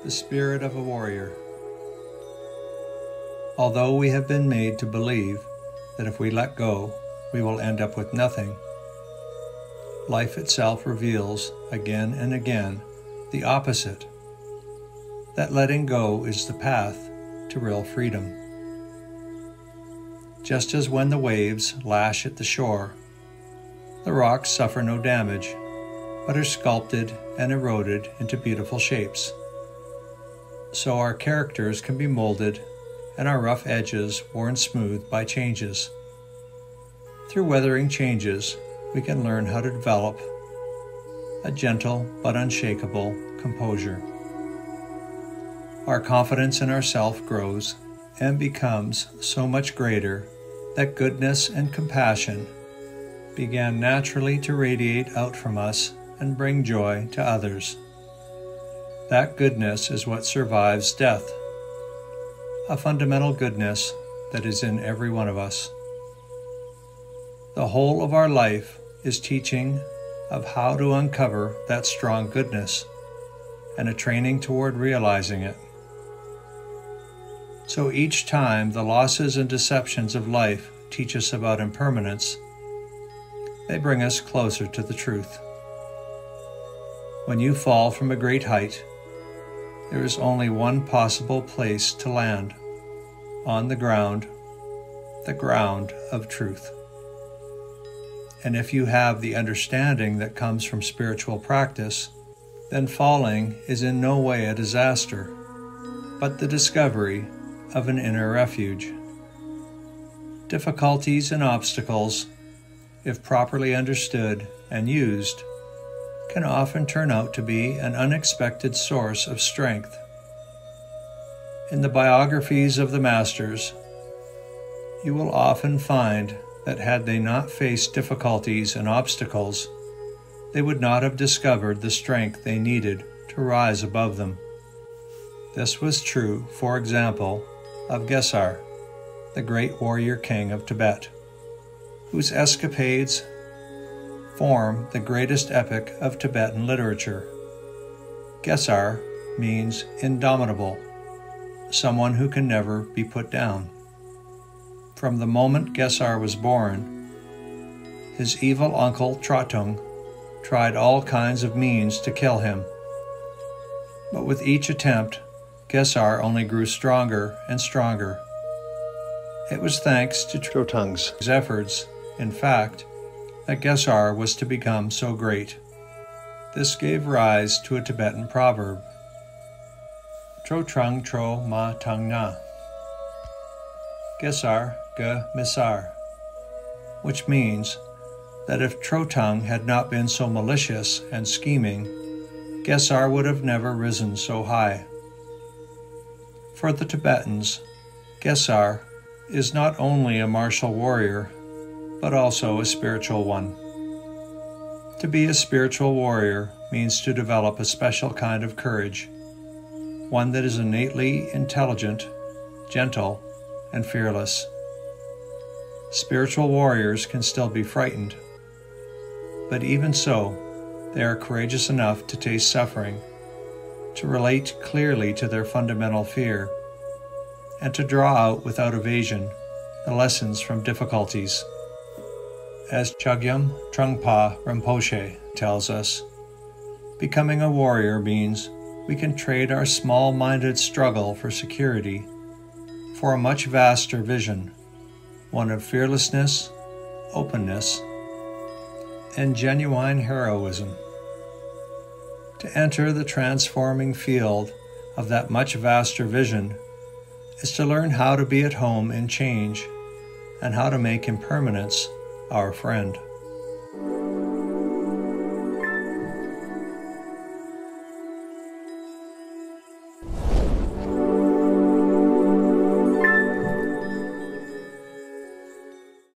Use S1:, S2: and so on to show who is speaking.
S1: The spirit of a warrior. Although we have been made to believe that if we let go, we will end up with nothing, life itself reveals again and again the opposite, that letting go is the path to real freedom. Just as when the waves lash at the shore, the rocks suffer no damage, but are sculpted and eroded into beautiful shapes. So our characters can be molded and our rough edges worn smooth by changes. Through weathering changes, we can learn how to develop a gentle but unshakable composure. Our confidence in ourself grows and becomes so much greater that goodness and compassion began naturally to radiate out from us and bring joy to others. That goodness is what survives death, a fundamental goodness that is in every one of us. The whole of our life is teaching of how to uncover that strong goodness and a training toward realizing it. So each time the losses and deceptions of life teach us about impermanence, they bring us closer to the truth. When you fall from a great height, there is only one possible place to land, on the ground of truth. And if you have the understanding that comes from spiritual practice, then falling is in no way a disaster, but the discovery of an inner refuge. Difficulties and obstacles, if properly understood and used, can often turn out to be an unexpected source of strength. In the biographies of the masters, you will often find that had they not faced difficulties and obstacles, they would not have discovered the strength they needed to rise above them. This was true, for example, of Gesar, the great warrior king of Tibet, whose escapades form the greatest epic of Tibetan literature. Gesar means indomitable, someone who can never be put down. From the moment Gesar was born, his evil uncle Tratung tried all kinds of means to kill him. But with each attempt, Gesar only grew stronger and stronger. It was thanks to Trotung's efforts, in fact, that Gesar was to become so great. This gave rise to a Tibetan proverb, Trotung tro ma tung na, Gesar ge misar, which means that if Trotung had not been so malicious and scheming, Gesar would have never risen so high. For the Tibetans, Gesar is not only a martial warrior, but also a spiritual one. To be a spiritual warrior means to develop a special kind of courage, one that is innately intelligent, gentle, and fearless. Spiritual warriors can still be frightened, but even so, they are courageous enough to taste suffering, to relate clearly to their fundamental fear, and to draw out without evasion the lessons from difficulties. As Chogyam Trungpa Rinpoche tells us, becoming a warrior means we can trade our small-minded struggle for security for a much vaster vision, one of fearlessness, openness, and genuine heroism. To enter the transforming field of that much vaster vision is to learn how to be at home in change and how to make impermanence our friend.